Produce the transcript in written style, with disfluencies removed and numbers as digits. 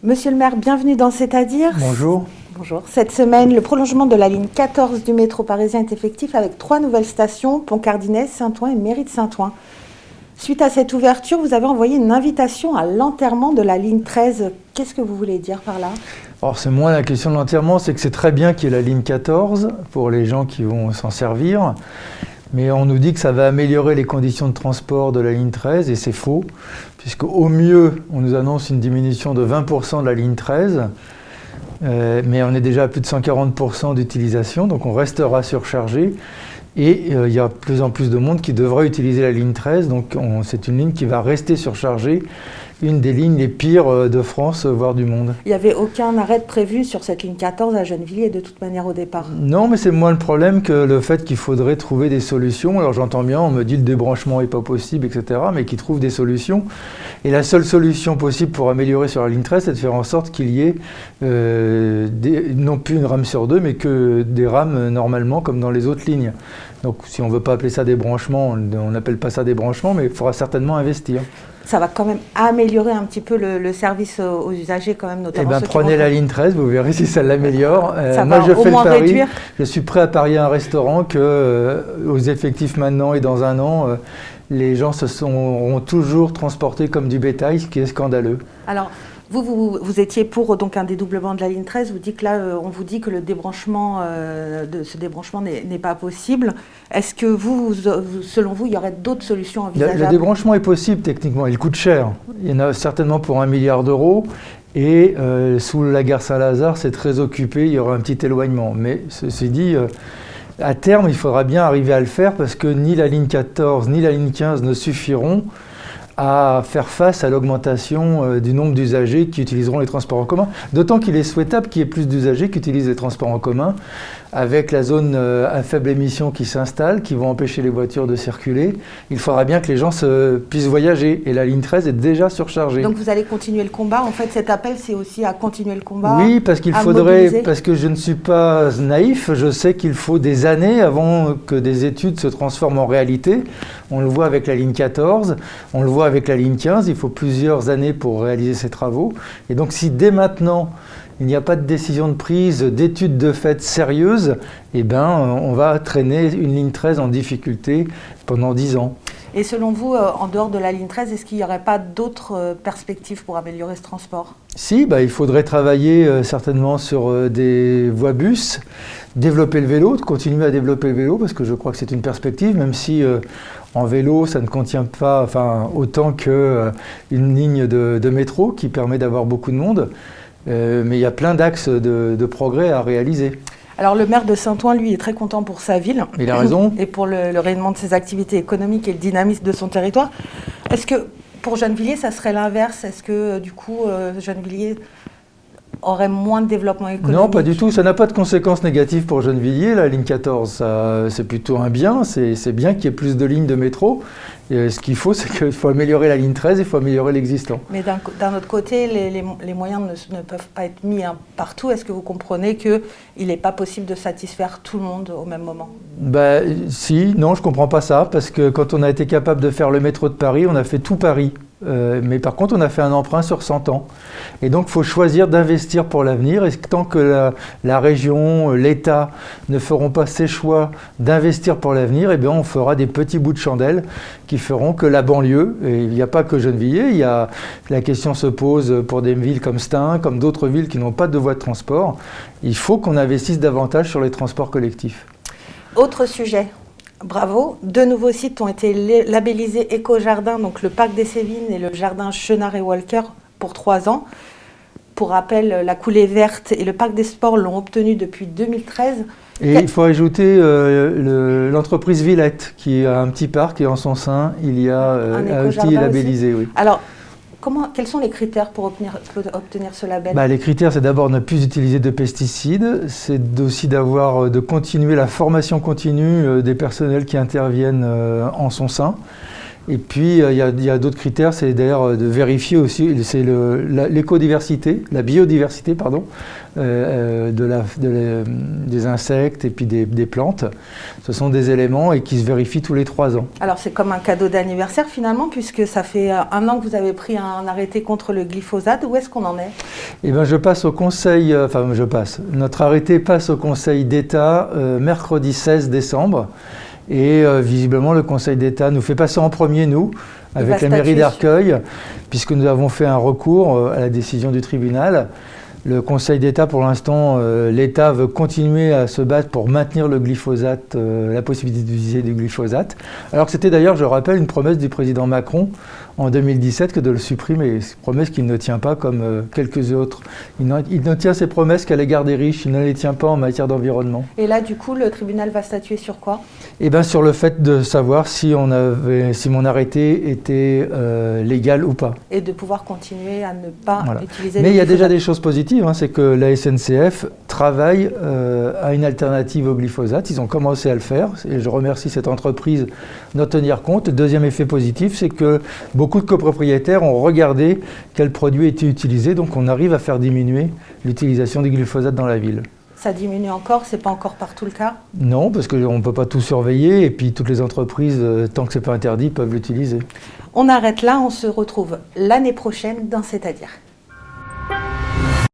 Monsieur le maire, bienvenue dans C'est-à-dire. Bonjour. Bonjour. Cette semaine, le prolongement de la ligne 14 du métro parisien est effectif avec 3 nouvelles stations, Pont-Cardinès, Saint-Ouen et Mairie de Saint-Ouen. Suite à cette ouverture, vous avez envoyé une invitation à l'enterrement de la ligne 13. Qu'est-ce que vous voulez dire par là? Alors c'est moins la question de l'enterrement, c'est que c'est très bien qu'il y ait la ligne 14 pour les gens qui vont s'en servir. Mais on nous dit que ça va améliorer les conditions de transport de la ligne 13 et c'est faux, puisque au mieux, on nous annonce une diminution de 20% de la ligne 13, mais on est déjà à plus de 140% d'utilisation, donc on restera surchargé. Et il y a de plus en plus de monde qui devrait utiliser la ligne 13, donc c'est une ligne qui va rester surchargée, une des lignes les pires de France, voire du monde. Il n'y avait aucun arrêt prévu sur cette ligne 14 à Gennevilliers de toute manière au départ? Non, mais c'est moins le problème que le fait qu'il faudrait trouver des solutions. Alors j'entends bien, on me dit le débranchement n'est pas possible, etc., mais qu'ils trouvent des solutions. Et la seule solution possible pour améliorer sur la ligne 13, c'est de faire en sorte qu'il y ait non plus une rame sur deux, mais que des rames normalement comme dans les autres lignes. Donc si on ne veut pas appeler ça débranchement, on n'appelle pas ça débranchement, mais il faudra certainement investir. Ça va quand même améliorer un petit peu le service aux usagers quand même, notamment ceux qui prenez la ligne 13, vous verrez si ça l'améliore. Moi je fais le pari, réduire. Je suis prêt à parier un restaurant que aux effectifs maintenant et dans un an, les gens auront toujours transportés comme du bétail, ce qui est scandaleux. Alors, vous étiez pour donc un dédoublement de la ligne 13, vous dites que là, on vous dit que le débranchement ce débranchement n'est pas possible. Est-ce que selon vous, il y aurait d'autres solutions envisageables? Le débranchement est possible techniquement, il coûte cher. Il y en a certainement pour 1 milliard d'euros et sous la gare Saint-Lazare, c'est très occupé, il y aura un petit éloignement. Mais ceci dit, à terme, il faudra bien arriver à le faire parce que ni la ligne 14 ni la ligne 15 ne suffiront à faire face à l'augmentation du nombre d'usagers qui utiliseront les transports en commun. D'autant qu'il est souhaitable qu'il y ait plus d'usagers qui utilisent les transports en commun, avec la zone à faible émission qui s'installe, qui vont empêcher les voitures de circuler. Il faudra bien que les gens puissent voyager, et la ligne 13 est déjà surchargée. Donc vous allez continuer le combat. En fait, cet appel, c'est aussi à continuer le combat. Oui, parce qu'il faudrait, parce que je ne suis pas naïf, je sais qu'il faut des années avant que des études se transforment en réalité. On le voit avec la ligne 14, on le voit avec la ligne 15, il faut plusieurs années pour réaliser ces travaux. Et donc si dès maintenant, il n'y a pas de décision de prise, d'études de fait sérieuses, eh ben, on va traîner une ligne 13 en difficulté pendant 10 ans. Et selon vous, en dehors de la ligne 13, est-ce qu'il n'y aurait pas d'autres perspectives pour améliorer ce transport? Si, il faudrait travailler certainement sur des voies bus, développer le vélo, continuer à développer le vélo, parce que je crois que c'est une perspective, même si en vélo, ça ne contient pas autant qu'une ligne de métro qui permet d'avoir beaucoup de monde. Mais il y a plein d'axes de progrès à réaliser. Alors le maire de Saint-Ouen, lui, est très content pour sa ville. Il a raison. Et pour le rayonnement de ses activités économiques et le dynamisme de son territoire. Est-ce que pour Gennevilliers, ça serait l'inverse? Est-ce que du coup, Gennevilliers aurait moins de développement économique? Non, pas du tout. Ça n'a pas de conséquences négatives pour Gennevilliers. La ligne 14, c'est plutôt un bien. C'est bien qu'il y ait plus de lignes de métro. Et ce qu'il faut, c'est qu'il faut améliorer la ligne 13, il faut améliorer l'existant. Mais d'un autre côté, les moyens ne peuvent pas être mis partout. Est-ce que vous comprenez qu'il n'est pas possible de satisfaire tout le monde au même moment? Si, non, je ne comprends pas ça. Parce que quand on a été capable de faire le métro de Paris, on a fait tout Paris. Mais par contre, on a fait un emprunt sur 100 ans. Et donc, il faut choisir d'investir pour l'avenir. Et tant que la région, l'État ne feront pas ces choix d'investir pour l'avenir, eh bien, on fera des petits bouts de chandelle qui feront que la banlieue, et il n'y a pas que Gennevilliers, la question se pose pour des villes comme Stein, comme d'autres villes qui n'ont pas de voie de transport. Il faut qu'on investisse davantage sur les transports collectifs. Autre sujet. Bravo, 2 nouveaux sites ont été labellisés Éco-Jardin, donc le Parc des Cévines et le Jardin Chenard et Walker pour 3 ans. Pour rappel, la coulée verte et le Parc des Sports l'ont obtenu depuis 2013. Et il faut ajouter l'entreprise Villette, qui a un petit parc et en son sein, il y a un outil labellisé. Oui. Alors, quels sont les critères pour obtenir ce label? Les critères, c'est d'abord ne plus utiliser de pesticides, c'est aussi de continuer la formation continue des personnels qui interviennent en son sein. Et puis, il y a d'autres critères, c'est d'ailleurs de vérifier aussi, c'est l'écodiversité, la biodiversité, pardon, des insectes et puis des plantes. Ce sont des éléments et qui se vérifient tous les 3 ans. Alors c'est comme un cadeau d'anniversaire finalement, puisque ça fait 1 an que vous avez pris un arrêté contre le glyphosate. Où est-ce qu'on en est? Eh bien, notre arrêté passe au Conseil d'État mercredi 16 décembre. Et visiblement, le Conseil d'État nous fait passer en premier, nous, avec la mairie d'Arcueil, puisque nous avons fait un recours à la décision du tribunal. Le Conseil d'État, pour l'instant, l'État veut continuer à se battre pour maintenir le glyphosate, la possibilité d'utiliser du glyphosate. Alors que c'était d'ailleurs, je rappelle, une promesse du président Macron en 2017 que de le supprimer. C'est une promesse qu'il ne tient pas comme quelques autres. Il ne tient ses promesses qu'à l'égard des riches, il ne les tient pas en matière d'environnement. Et là, du coup, le tribunal va statuer sur quoi? Eh bien, sur le fait de savoir si mon arrêté était légal ou pas. Et de pouvoir continuer à ne pas utiliser. Mais il y a déjà des choses positives, hein, c'est que la SNCF travaille à une alternative au glyphosate. Ils ont commencé à le faire et je remercie cette entreprise d'en tenir compte. Le deuxième effet positif, c'est que beaucoup de copropriétaires ont regardé quels produits étaient utilisés, donc on arrive à faire diminuer l'utilisation du glyphosate dans la ville. Ça diminue encore, c'est pas encore partout le cas? Non, parce qu'on ne peut pas tout surveiller et puis toutes les entreprises, tant que c'est pas interdit, peuvent l'utiliser. On arrête là, on se retrouve l'année prochaine dans C'est-à-dire.